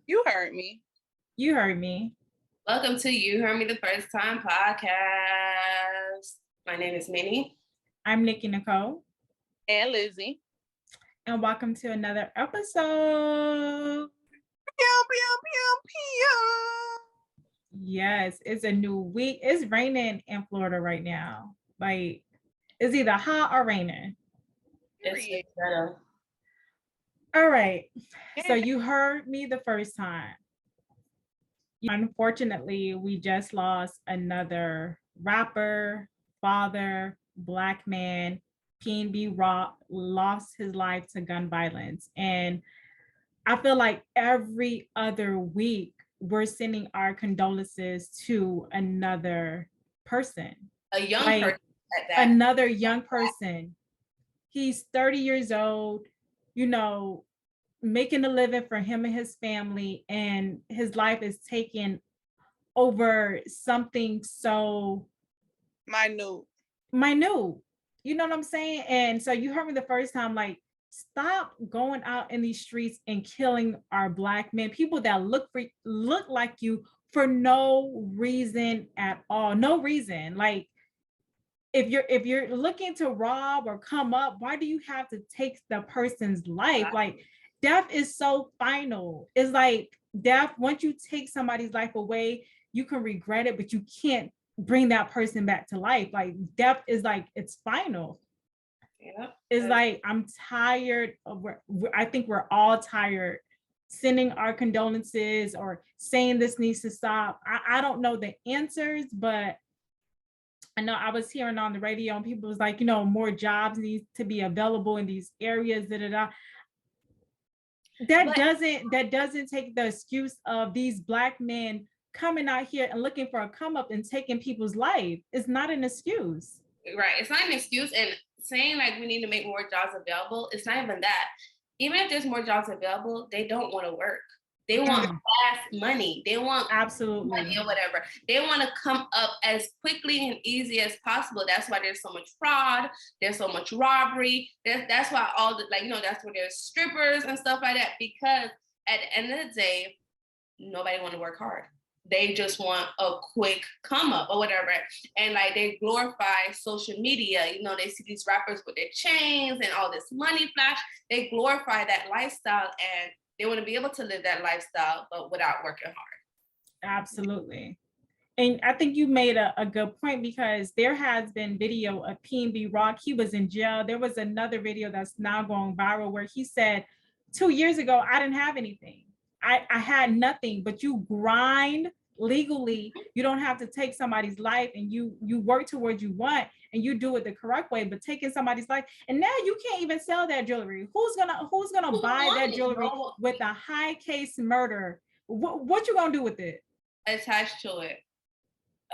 You heard me. You heard me. Welcome to You Heard Me the First Time podcast. My name is Minnie. I'm Nikki Nicole. And Lizzie. And welcome to another episode. Pew, pew, pew, pew. Yes, it's a new week. It's raining in Florida right now. Like, it's either hot or raining. It's better. All right. So you heard me the first time. Unfortunately, we just lost another rapper, father, Black man. PNB Rock lost his life to gun violence. And I feel like every other week we're sending our condolences to another person. A young person at that. Another young person. He's 30 years old, making a living for him and his family, and his life is taken over something so minute. You know what I'm saying? And so you heard me the first time, like, stop going out in these streets and killing our Black men, people that look like you for no reason at all. No reason. Like, if you're looking to rob or come up, why do you have to take the person's life? Like, death is so final. It's like death, once you take somebody's life away, you can regret it, but you can't bring that person back to life. Like, death is like, it's final. Yeah. It's like, I'm tired of, I think we're all tired sending our condolences or saying this needs to stop. I don't know the answers, but I know I was hearing on the radio and people was like, more jobs need to be available in these areas. That doesn't take the excuse of these Black men coming out here and looking for a come up and taking people's life. It's not an excuse. Right. It's not an excuse. And saying like we need to make more jobs available, it's not even that. Even if there's more jobs available, they don't want to work. They want fast money. They want absolutely money or whatever. They want to come up as quickly and easy as possible. That's why there's so much fraud. There's so much robbery. That's why that's where there's strippers and stuff like that. Because at the end of the day, nobody want to work hard. They just want a quick come up or whatever. And like they glorify social media. They see these rappers with their chains and all this money flash. They glorify that lifestyle and they want to be able to live that lifestyle, but without working hard. Absolutely. And I think you made a good point, because there has been video of PNB Rock. He was in jail. There was another video that's now going viral where he said, 2 years ago, I didn't have anything. I had nothing, but you grind legally. You don't have to take somebody's life, and you work towards you want, and you do it the correct way. But taking somebody's life, and now you can't even sell that jewelry. Who's gonna buy that jewelry with a high case murder? What you gonna do with it? Attached to it.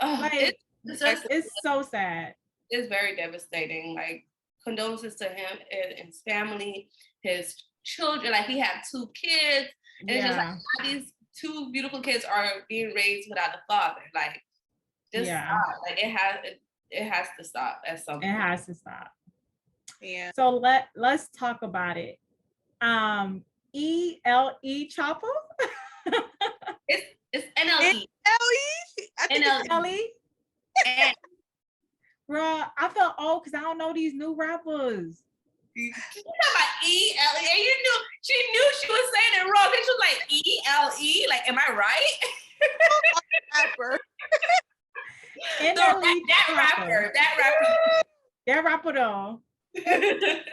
Like, it's so sad. It's very devastating. Like, condolences to him and his family, his children. Like, he had 2 kids. And it's just like these 2 beautiful kids are being raised without a father. Like, just stop. Like, it has to stop at some point. It has to stop. Yeah. So let's talk about it. NLE Chopper. It's NLE. NLE? And bro, I felt old because I don't know these new rappers. You talking about E-L-E, and she knew she was saying it wrong. Then she was like E-L-E. Like, am I right? Rapper. That rapper though.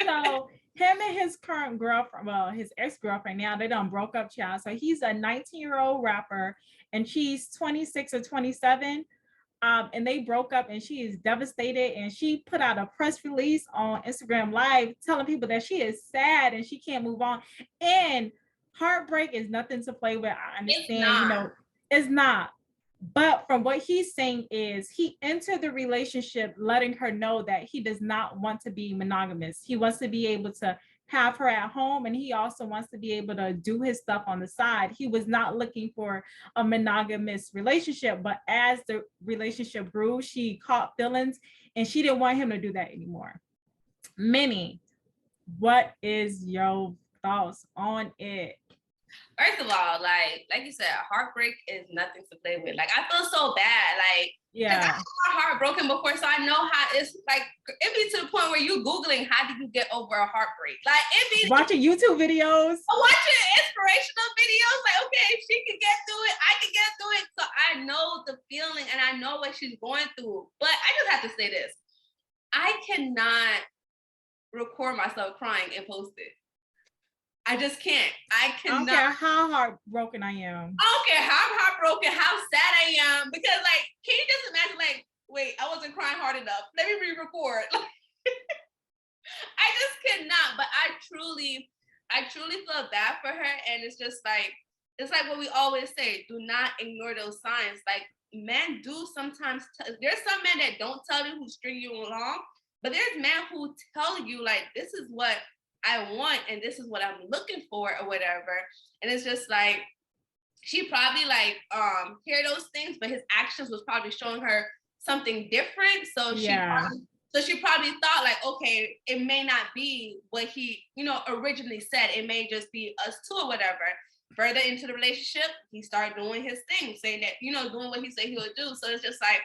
So him and his current girlfriend, well, his ex-girlfriend now, they done broke up, child. So he's a 19-year-old rapper and she's 26 or 27. And they broke up, and she is devastated, and she put out a press release on Instagram Live telling people that she is sad and she can't move on. And heartbreak is nothing to play with. I understand, it's not. But from what he's saying is he entered the relationship letting her know that he does not want to be monogamous. He wants to be able to have her at home, and he also wants to be able to do his stuff on the side. He was not looking for a monogamous relationship, but as the relationship grew, she caught feelings and she didn't want him to do that anymore. Minnie, what is your thoughts on it? First of all, like you said, heartbreak is nothing to play with. Like, I feel so bad. Like, because I got my heart broken before, so I know how it's like. It be to the point where you Googling how did you get over a heartbreak. Like, it be watching YouTube videos, watching inspirational videos. Like, okay, if she can get through it, I can get through it. So I know the feeling and I know what she's going through. But I just have to say this: I cannot record myself crying and post it. I just can't. I cannot. I don't care how heartbroken I am. I don't care how heartbroken, how sad I am. Because, like, can you just imagine, like, wait, I wasn't crying hard enough. Let me re-record. I just cannot. But I truly feel bad for her. And it's just like, it's like what we always say, do not ignore those signs. Like, men do sometimes, there's some men that don't tell you who string you along. But there's men who tell you, like, this is what I want and this is what I'm looking for or whatever. And it's just like, she probably like hear those things, but his actions was probably showing her something different. So she probably thought like, okay, it may not be what he, originally said. It may just be us two or whatever. Further into the relationship, he started doing his thing, saying that, doing what he said he would do. So it's just like,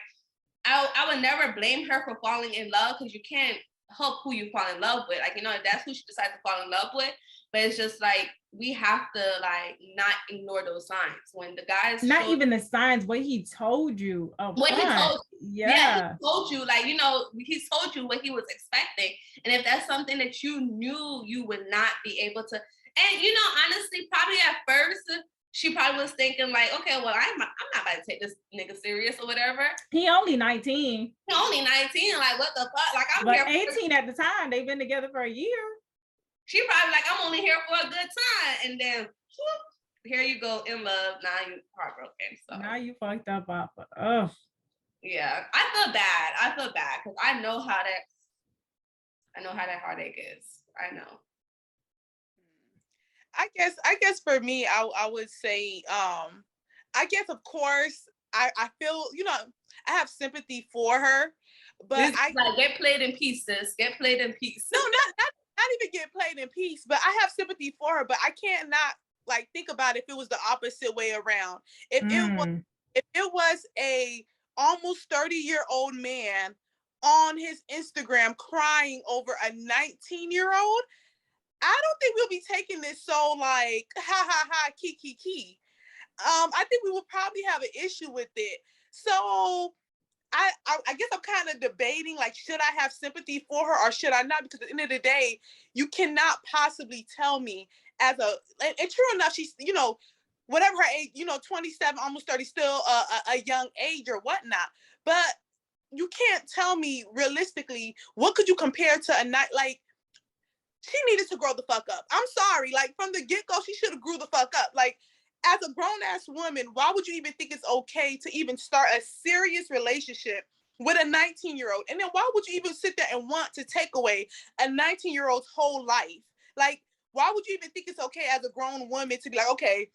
I would never blame her for falling in love, because you can't help who you fall in love with. Like, that's who she decides to fall in love with. But it's just like, we have to like not ignore those signs. When the guys not even the signs, what he told you. What he told you. Yeah, he told you, like, he told you what he was expecting. And if that's something that you knew you would not be able to, and honestly, probably at first she probably was thinking like, okay, well, I'm not about to take this nigga serious or whatever. He only 19. Like, what the fuck? Like, I'm here 18 at the time. They've been together for a year. She probably like, I'm only here for a good time. And then whoop, here you go, in love. Now you heartbroken. So now you fucked up. Oh. Yeah, I feel bad because I know how that heartache is. I know. I guess for me, I would say, I guess of course I feel, I have sympathy for her, but like, get played in pieces. Get played in pieces. No, not even get played in peace, but I have sympathy for her, but I can't not like think about if it was the opposite way around. If it was a almost 30-year-old man on his Instagram crying over a 19-year-old, I don't think we'll be taking this so like ha ha ha kiki. I think we would probably have an issue with it. So I guess I'm kind of debating, like, should I have sympathy for her or should I not? Because at the end of the day, you cannot possibly tell me and true enough, she's, whatever her age, 27, almost 30, still a young age or whatnot. But you can't tell me realistically, what could you compare to a night? Like, she needed to grow the fuck up. I'm sorry. Like, from the get-go, she should have grew the fuck up. Like, as a grown-ass woman, why would you even think it's okay to even start a serious relationship with a 19-year-old? And then why would you even sit there and want to take away a 19-year-old's whole life? Like, why would you even think it's okay as a grown woman to be like, okay,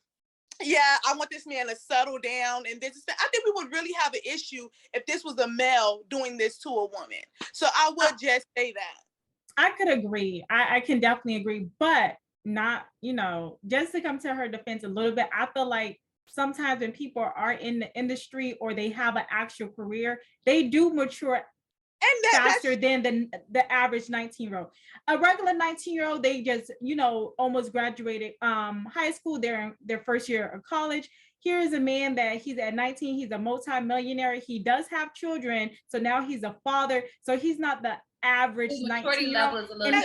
yeah, I want this man to settle down and this. I think we would really have an issue if this was a male doing this to a woman. So I would just say that. I could agree. I can definitely agree, but not, just to come to her defense a little bit, I feel like sometimes when people are in the industry or they have an actual career, they do mature faster than the average 19-year-old. A regular 19-year-old, they just, almost graduated high school, they're in their first year of college. Here is a man that he's at 19, he's a multi-millionaire, he does have children, so now he's a father, so he's not the average 19-year-old, and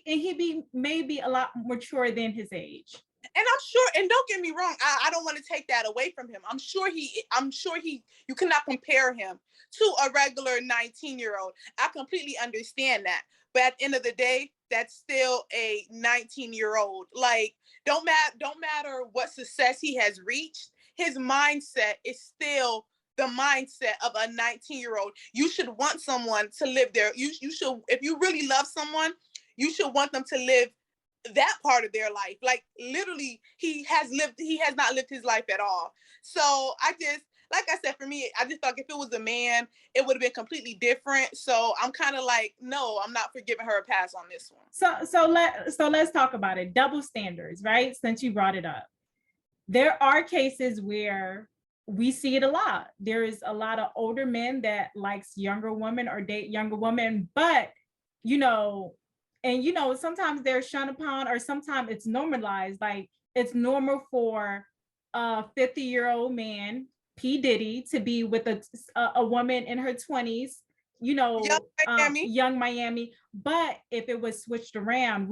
he may be a lot mature than his age. And I'm sure, and don't get me wrong, I don't want to take that away from him. I'm sure you cannot compare him to a regular 19-year-old. I completely understand that. But at the end of the day, that's still a 19-year-old. Like, don't matter what success he has reached, his mindset is still the mindset of a 19-year-old. You should want someone to live there. You should, if you really love someone, you should want them to live that part of their life. Like, literally, he has not lived his life at all. So I just, like I said, for me, I just thought if it was a man, it would have been completely different. So I'm kind of like, no, I'm not for giving her a pass on this one. So let's talk about it. Double standards, right? Since you brought it up. there are cases where we see it a lot. There is a lot of older men that likes younger women or date younger women, but and sometimes they're shunned upon, or sometimes it's normalized. Like it's normal for a 50-year-old man, P. Diddy, to be with a woman in her 20s, Young Miami. young Miami. But if it was switched around,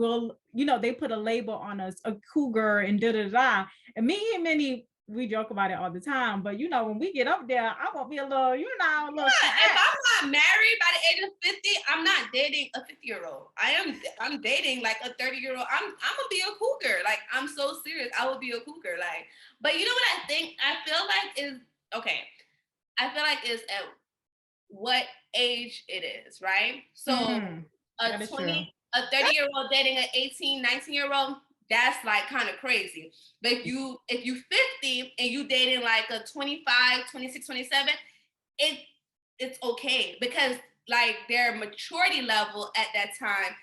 they put a label on us, a cougar and da da da. And me and Minnie, we joke about it all the time. But when we get up there, I want me a little, a little. If I'm not married by the age of 50, I'm not dating a 50-year-old. I'm dating like a 30-year-old. I'm gonna be a cougar. Like, I'm so serious. I will be a cougar. Like, but you know what I think? I feel like is okay. I feel like is at what age it is, right? So a 30-year-old dating an 18, 19-year-old, that's like kind of crazy. But if you 50 and you dating like a 25, 26, 27, it's okay, because like their maturity level at that time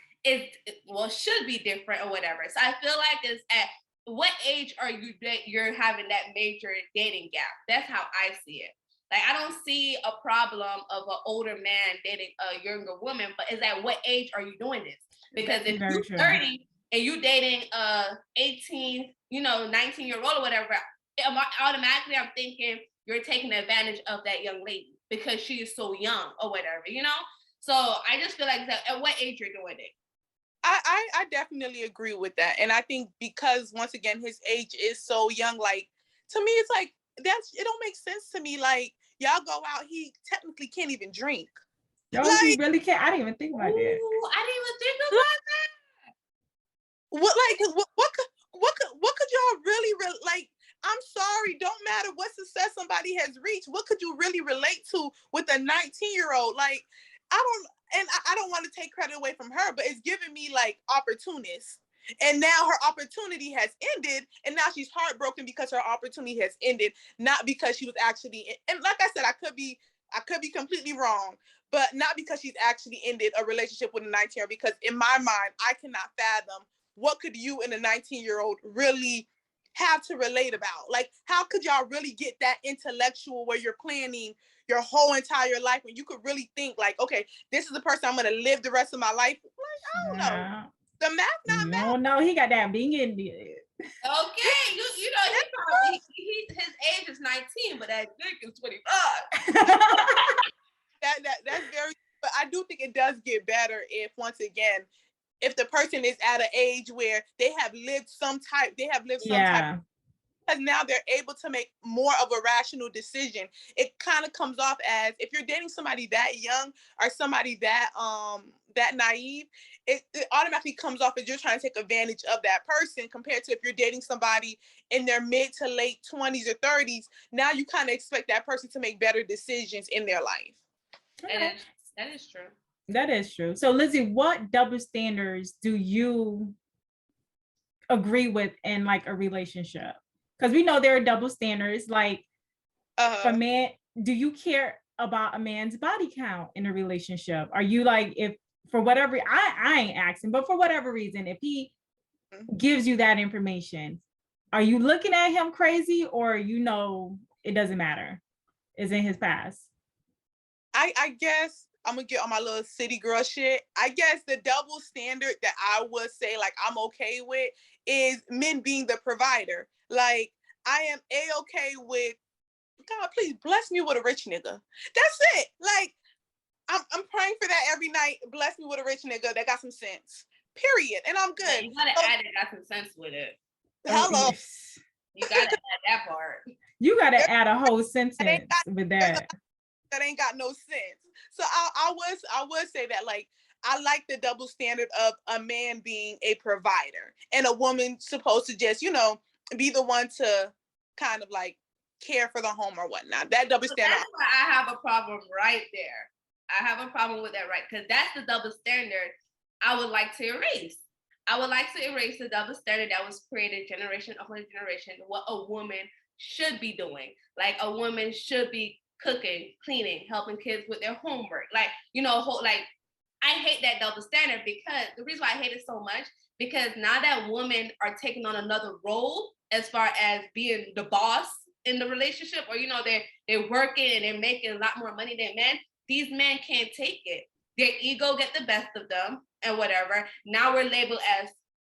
should be different or whatever. So I feel like it's at what age are you're having that major dating gap. That's how I see it. Like, I don't see a problem of an older man dating a younger woman, but is at what age are you doing this? Because if you're 30 and you dating a 18, 19-year-old or whatever, automatically I'm thinking you're taking advantage of that young lady because she is so young or whatever, So I just feel like at what age you're doing it. I definitely agree with that. And I think because, once again, his age is so young, like, to me, it's like, it don't make sense to me. Like, y'all go out, he technically can't even drink. He really can't. I didn't even think about that. I didn't even think about that. What could y'all really like? I'm sorry, don't matter what success somebody has reached. What could you really relate to with a 19-year-old? Like, I don't want to take credit away from her, but it's giving me like opportunist. And now her opportunity has ended, and now she's heartbroken because her opportunity has ended, not because she was actually. And like I said, I could be completely wrong, but not because she's actually ended a relationship with a 19-year-old. Because in my mind, I cannot fathom what could you and a 19-year-old really have to relate about. Like, how could y'all really get that intellectual where you're planning your whole entire life when you could really think like, okay, this is the person I'm going to live the rest of my life? Like, I don't know. The math not math. No, he got that being in there. Okay, his age is 19, but that dick is 25. That's very, but I do think it does get better if, once again, if the person is at an age where they have lived some type, because now they're able to make more of a rational decision. It kind of comes off as, if you're dating somebody that young or somebody that naive, it automatically comes off as you're trying to take advantage of that person, compared to if you're dating somebody in their mid to late 20s or 30s. Now you kind of expect that person to make better decisions in their life. Okay. That is true. That is true. So, Lizzie, what double standards do you agree with in like a relationship? Because we know there are double standards. Like, a man, do you care about a man's body count in a relationship? Are you like, if for whatever, I ain't asking, but for whatever reason, if he gives you that information, are you looking at him crazy, or it doesn't matter? It's in his past. I guess I'm gonna get on my little city girl shit. I guess the double standard that I would say like I'm okay with is men being the provider. Like, I am a-okay with, God, please bless me with a rich nigga. That's it. Like, I'm praying for that every night. Bless me with a rich nigga that got some sense. Period. And I'm good. Yeah, you gotta add it, got some sense with it. Hello. You gotta add that part. You gotta add a whole sentence with that. That ain't got no sense. So I would say that, like, I like the double standard of a man being a provider and a woman supposed to just, be the one to kind of like care for the home or whatnot. That double standard. That's why I have a problem right there. I have a problem with that, right? Because that's the double standard I would like to erase. I would like to erase the double standard that was created generation upon generation, what a woman should be doing. Like, a woman should be cooking, cleaning, helping kids with their homework. Like, I hate that double standard, because the reason why I hate it so much, because now that women are taking on another role as far as being the boss in the relationship, or, you know, they're working and they're making a lot more money than men, these men can't take it. Their ego get the best of them and whatever. Now we're labeled as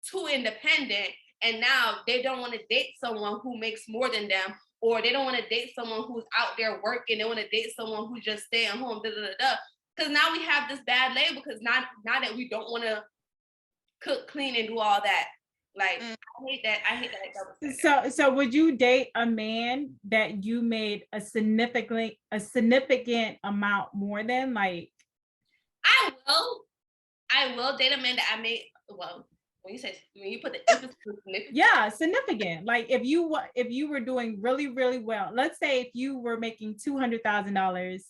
too independent, and now they don't want to date someone who makes more than them, or they don't want to date someone who's out there working. They want to date someone who's just staying home, because now we have this bad label, because now that we don't want to cook, clean, and do all that. Like, I hate that double standard. So would you date a man that you made a significant amount more than? Like, I will date a man that I made, well, when you put the emphasis on significant. Yeah, significant. Like, if you were doing really, really well, let's say if you were making $200,000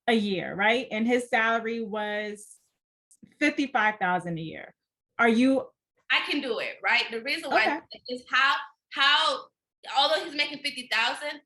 a year, right? And his salary was $55,000 a year. Are you? I can do it, right? The reason why is how although he's making $50,000,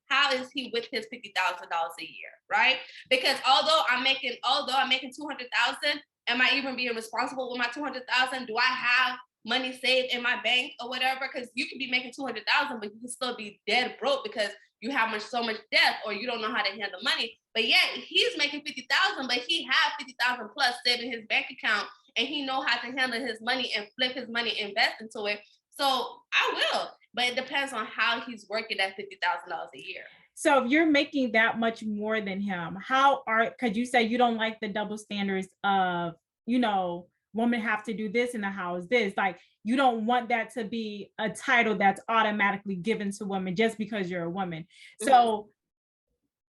how is he with his $50,000 a year, right? Because although I'm making $200,000, am I even being responsible with my $200,000? Do I have money saved in my bank or whatever? Because you could be making $200,000, but you can still be dead broke because you have so much debt, or you don't know how to handle money. But yeah, he's making $50,000, but he has $50,000 plus saved in his bank account, and he know how to handle his money and flip his money, invest into it. So I will, but it depends on how he's working that $50,000 a year. So if you're making that much more than him, because you say you don't like the double standards of, you know, women have to do this in the house, this, like, you don't want that to be a title that's automatically given to women just because you're a woman. So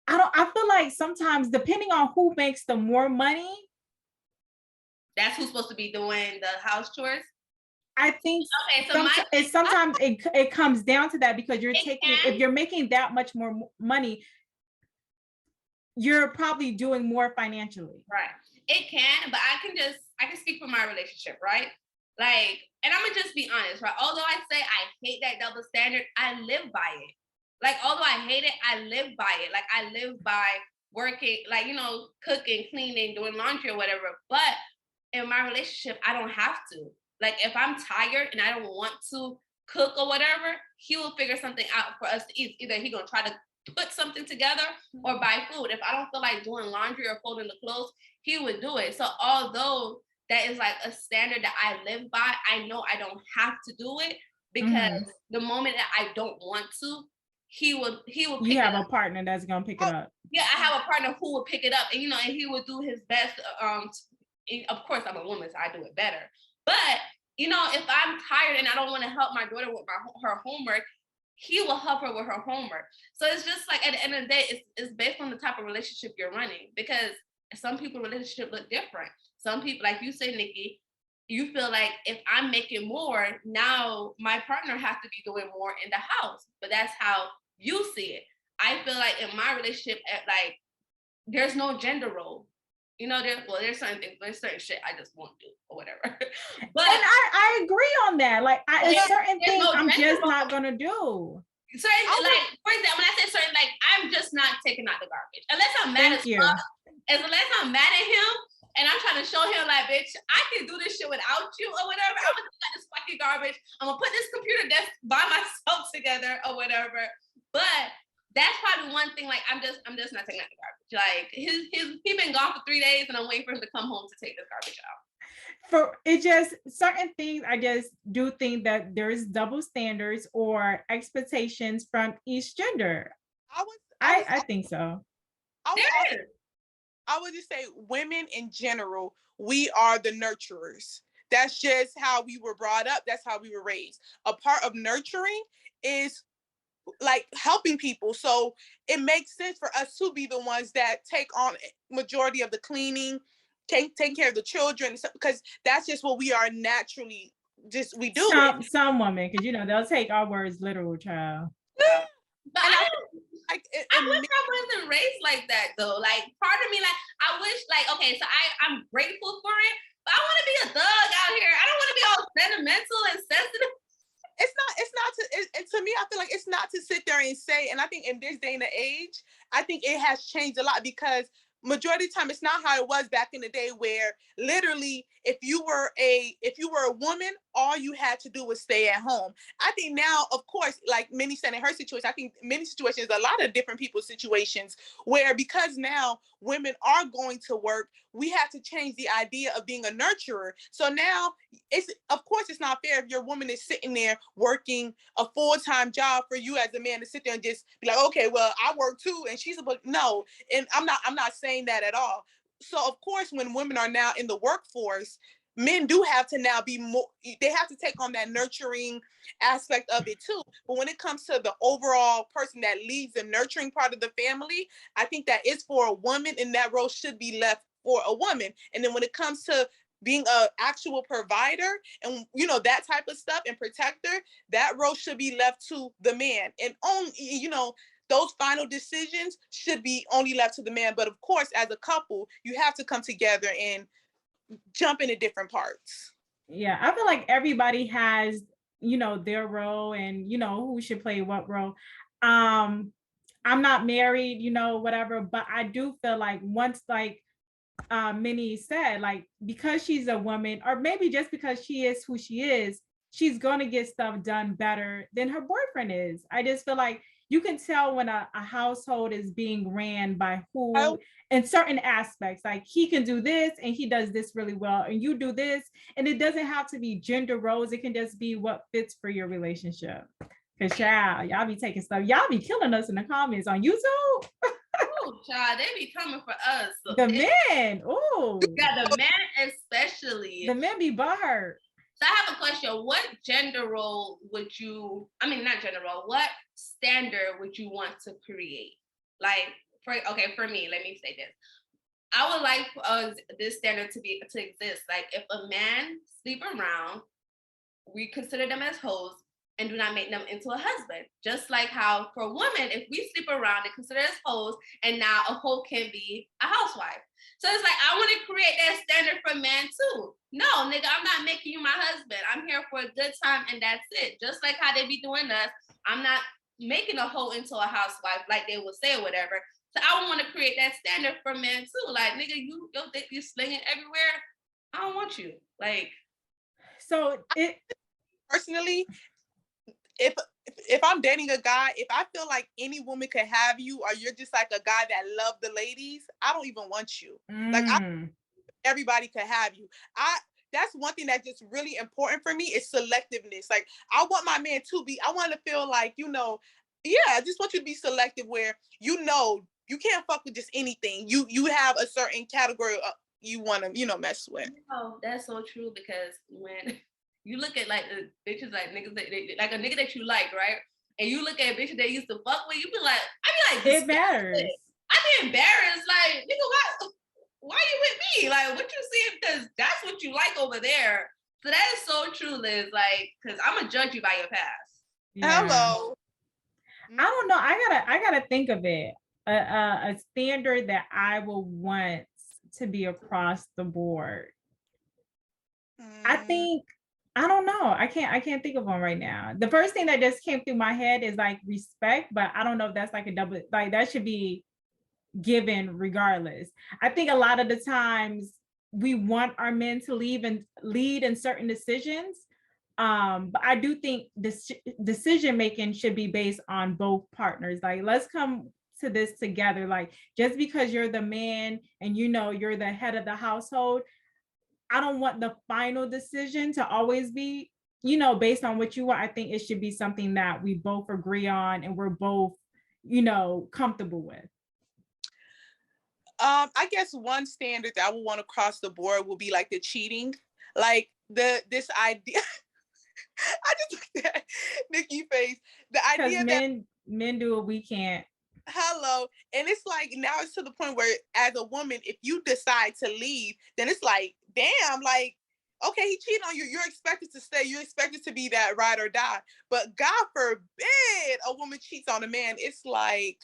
I feel like sometimes, depending on who makes the more money, that's who's supposed to be doing the house chores. I think sometimes it comes down to that, because if you're making that much more money, you're probably doing more financially. Right. It can, but I can speak for my relationship, right? Like, and I'm gonna just be honest, right? Although I say I hate that double standard, I live by it. Like, although I hate it, I live by it. Like, I live by working, like, you know, cooking, cleaning, doing laundry or whatever. But in my relationship, I don't have to. Like, if I'm tired and I don't want to cook or whatever, he will figure something out for us to eat. Either he gonna try to put something together or buy food. If I don't feel like doing laundry or folding the clothes, he would do it. So although that is like a standard that I live by, I know I don't have to do it, because the moment that I don't want to, he will pick it up. You have a partner that's gonna pick it up. Yeah, I have a partner who will pick it up, and, you know, and he will do his best. Of course, I'm a woman, so I do it better. But, you know, if I'm tired and I don't want to help my daughter with her homework, he will help her with her homework. So it's just like, at the end of the day, it's based on the type of relationship you're running, because some people's relationship look different. Some people, like you say, Nikki, you feel like if I'm making more, now my partner has to be doing more in the house. But that's how you see it. I feel like in my relationship, like, there's no gender role. You know, there's certain things, there's certain shit I just won't do or whatever. But and I agree on that. Like, certain things I'm just not gonna do. Certain, like, for example, when I say certain, like, I'm just not taking out the garbage unless I'm mad at him. Unless I'm mad at him and I'm trying to show him, like, bitch, I can do this shit without you or whatever. I'm gonna take out this fucking garbage. I'm gonna put this computer desk by myself together or whatever. But that's probably one thing. Like, I'm just not taking out the garbage. Like, he been gone for 3 days, and I'm waiting for him to come home to take this garbage out. For it, just certain things, I just do think that there's double standards or expectations from each gender. I think so. I would just say, women in general, we are the nurturers. That's just how we were brought up. That's how we were raised. A part of nurturing is like helping people. So it makes sense for us to be the ones that take on majority of the cleaning, take care of the children, because that's just what we are naturally. Just we do. Some women, because, you know, they'll take our words literal, child. But I wish I wasn't raised like that, though. Like, part of me, like, I wish, like, okay, so I'm grateful for it, but I want to be a thug out here. I don't want to be all sentimental and sensitive. To me, I feel like it's not to sit there and say, and I think in this day and age, I think it has changed a lot, because majority of the time it's not how it was back in the day, where literally if you were a woman, all you had to do was stay at home. I think now, of course, like Minnie said in her situation, I think many situations, a lot of different people's situations, where because now women are going to work, we have to change the idea of being a nurturer. So now of course it's not fair if your woman is sitting there working a full-time job for you as a man to sit there and just be like, okay, well, I work too, and she's a no. And I'm not saying that at all. So of course, when women are now in the workforce, men do have to now be more, they have to take on that nurturing aspect of it too. But when it comes to the overall person that leads the nurturing part of the family, I think that is for a woman, and that role should be left for a woman. And then when it comes to being a actual provider and that type of stuff and protector, that role should be left to the man. And only those final decisions should be only left to the man. But of course, as a couple, you have to come together and jump into different parts. Yeah, I feel like everybody has, their role and, who should play what role. I'm not married, whatever, but I do feel like once, like Minnie said, like, because she's a woman, or maybe just because she is who she is, she's going to get stuff done better than her boyfriend is. I just feel like you can tell when a household is being ran by who in certain aspects, like he can do this and he does this really well and you do this, and it doesn't have to be gender roles. It can just be what fits for your relationship. Because y'all be taking stuff, y'all be killing us in the comments on YouTube. Oh, child, they be coming for us. So the men, yeah, the men especially. The men be butthurt. So I have a question. What gender role would you, not gender role, what standard would you want to create? Like, for me, let me say this. I would like this standard to exist. Like, if a man sleep around, we consider them as hoes and do not make them into a husband. Just like how for women, if we sleep around, they consider us hoes, and now a hoe can be a housewife. So it's like, I want to create that standard for men too. No, nigga, I'm not making you my husband. I'm here for a good time and that's it. Just like how they be doing us, I'm not making a hoe into a housewife like they would say or whatever. So I want to create that standard for men too. Like, nigga, your dick you slinging everywhere. I don't want you. Like, so it personally, if I'm dating a guy, if I feel like any woman could have you, or you're just like a guy that love the ladies, I don't even want you. Like, everybody could have you. That's one thing that's just really important for me is selectiveness. Like, I want my man to be, I want to feel like, I just want you to be selective where, you can't fuck with just anything. You have a certain category you want to, mess with. Oh, that's so true, because when you look at like the bitches, like niggas that like a nigga that you like, right? And you look at bitches they used to fuck with, you be like, it matters. I be embarrassed, like, nigga, why you with me? Like, what you see? Because that's what you like over there. So that is so true, Liz. Like, because I'm gonna judge you by your past. Yeah. Hello. I don't know. I gotta think of it. A standard that I will want to be across the board. I think, I don't know. I can't think of one right now. The first thing that just came through my head is like respect, but I don't know if that's like a double, like that should be given regardless. I think a lot of the times we want our men to lead in certain decisions. But I do think this decision making should be based on both partners. Like, let's come to this together. Like, just because you're the man and you're the head of the household, I don't want the final decision to always be, based on what you want. I think it should be something that we both agree on and we're both, comfortable with. I guess one standard that I would want to cross the board will be like the cheating, like this idea. I just looked at Nikki's face. The idea that men do what we can't. Hello, and it's like now it's to the point where, as a woman, if you decide to leave, then it's like, damn, like, okay, he cheated on you. You're expected to stay. You're expected to be that ride or die. But God forbid a woman cheats on a man. It's like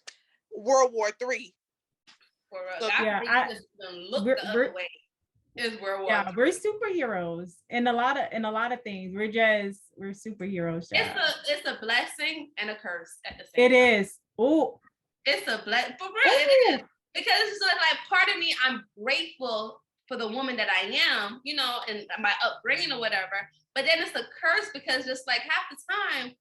World War III. For us, so, yeah, look the other way. Is World War III. We're superheroes in a lot of things. We're superheroes. It's a blessing and a curse at the same time. It is. Oh, it's a blessing for real. Because it's like part of me, I'm grateful for the woman that I am, you know, and my upbringing or whatever. But then it's a curse because just like half the time,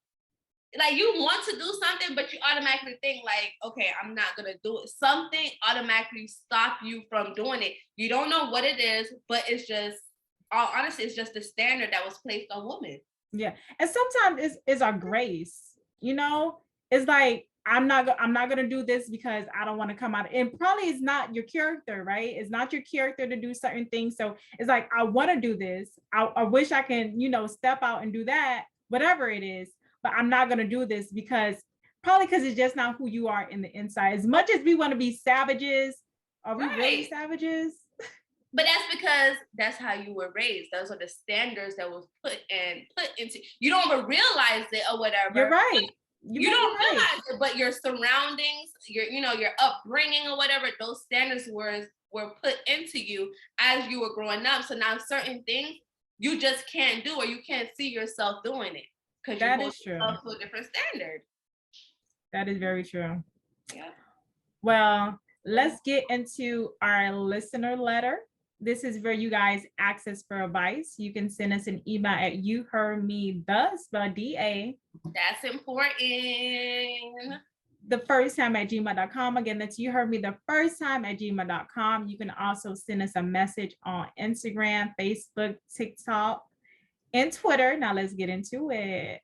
like you want to do something, but you automatically think like, okay, I'm not gonna do it. Something automatically stop you from doing it. You don't know what it is, but it's just, all honestly, it's just the standard that was placed on women. Yeah, and sometimes it's our grace, you know. It's like I'm not gonna do this because I don't want to come out. And probably it's not your character, right? It's not your character to do certain things. So it's like I want to do this. I wish I can, you know, step out and do that, whatever it is. But I'm not gonna do this because probably because it's just not who you are in the inside. As much as we want to be savages, are we really savages? But that's because that's how you were raised. Those are the standards that was put into. You don't even realize it or whatever. You're right. You don't realize it, but your surroundings, your upbringing or whatever, those standards were put into you as you were growing up. So now certain things you just can't do, or you can't see yourself doing it because you hold yourself to a different standard. That is very true. Yeah. Well, let's get into our listener letter. This is where you guys ask us for advice. You can send us an email at UHeardMeDA. That's important. The first time at gmail.com. Again, that's UHeardMeDaFirstTime@gmail.com. You can also send us a message on Instagram, Facebook, TikTok, and Twitter. Now let's get into it.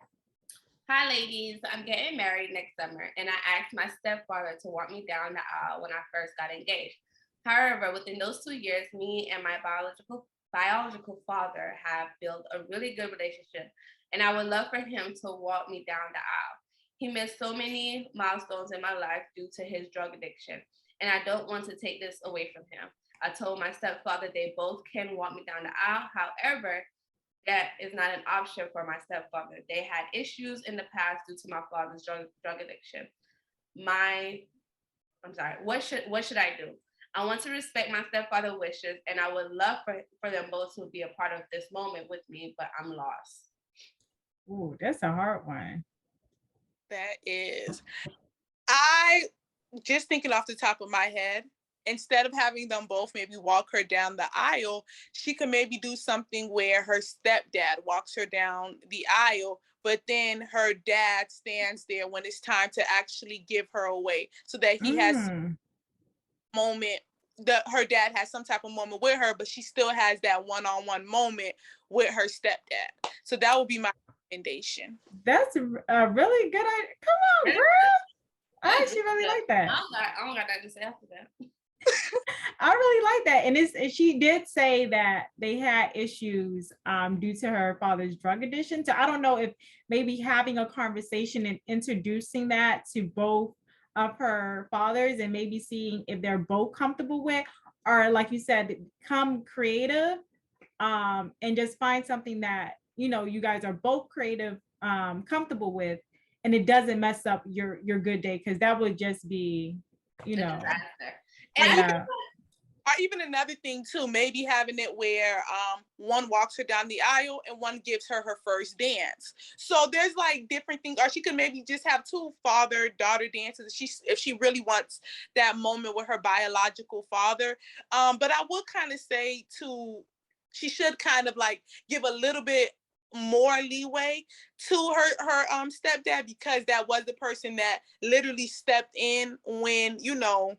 Hi, ladies. I'm getting married next summer, and I asked my stepfather to walk me down the aisle when I first got engaged. However, within those 2 years, me and my biological father have built a really good relationship, and I would love for him to walk me down the aisle. He missed so many milestones in my life due to his drug addiction, and I don't want to take this away from him. I told my stepfather they both can walk me down the aisle. However, that is not an option for my stepfather. They had issues in the past due to my father's drug addiction. What should I do? I want to respect my stepfather's wishes, and I would love for them both to be a part of this moment with me, but I'm lost. Ooh, that's a hard one. That is. I just thinking off the top of my head, instead of having them both maybe walk her down the aisle, she could maybe do something where her stepdad walks her down the aisle, but then her dad stands there when it's time to actually give her away, so that he has moment that her dad has some type of moment with her, but she still has that one-on-one moment with her stepdad. So that would be my recommendation. That's a really good idea. Come on, girl. I actually really like that. I don't got that to say after that. I really like that. And she did say that they had issues due to her father's drug addiction. So I don't know if maybe having a conversation and introducing that to both of her fathers and maybe seeing if they're both comfortable with, or like you said, become creative and just find something that, you know, you guys are both creative, comfortable with, and it doesn't mess up your good day, because that would just be, you know. And or even another thing too, maybe having it where one walks her down the aisle and one gives her her first dance. So there's like different things, or she could maybe just have two father-daughter dances if she really wants that moment with her biological father. But I would kind of say she should kind of like give a little bit more leeway to her stepdad, because that was the person that literally stepped in when, you know,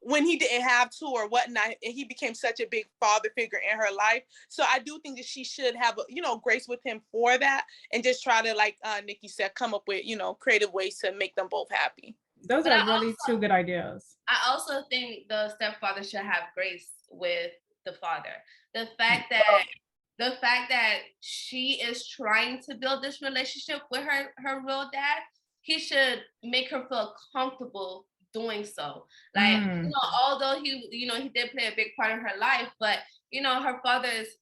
when he didn't have to or whatnot, and he became such a big father figure in her life. So I do think that she should have, grace with him for that, and just try to, like Nikki said, come up with, creative ways to make them both happy. Those are really two good ideas. I also think the stepfather should have grace with the father. The fact that she is trying to build this relationship with her real dad, he should make her feel comfortable doing so. Like, although he did play a big part in her life, but her father is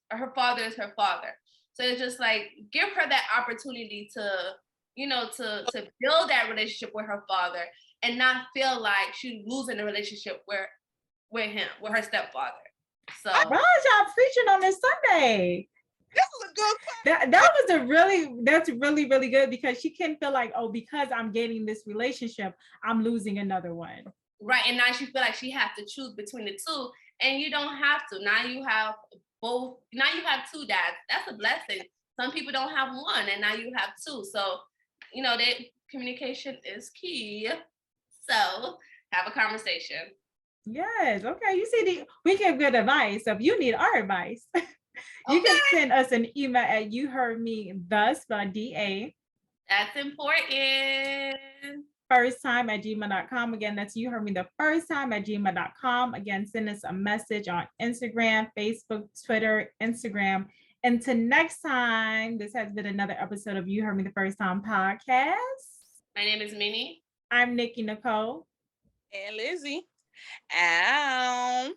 her father. So it's just like, give her that opportunity to build that relationship with her father, and not feel like she's losing the relationship with her stepfather. So why is y'all preaching on this Sunday? This is a good point. That's really, really good, because she can feel like, oh, because I'm getting this relationship, I'm losing another one. Right. And now she feel like she has to choose between the two. And you don't have to. Now you have both. Now you have two dads. That's a blessing. Some people don't have one, and now you have two. So, you know, that communication is key. So have a conversation. Yes. Okay. You see, we give good advice. So if you need our advice, you can send us an email at UHeardMeDA. That's important. FirstTime@gmail.com. Again, that's UHeardMeDaFirstTime@gmail.com. Again, send us a message on Instagram, Facebook, Twitter, Instagram. Until next time, this has been another episode of You Heard Me the First Time podcast. My name is Minnie. I'm Nikki Nicole. And Lizzie. Ow.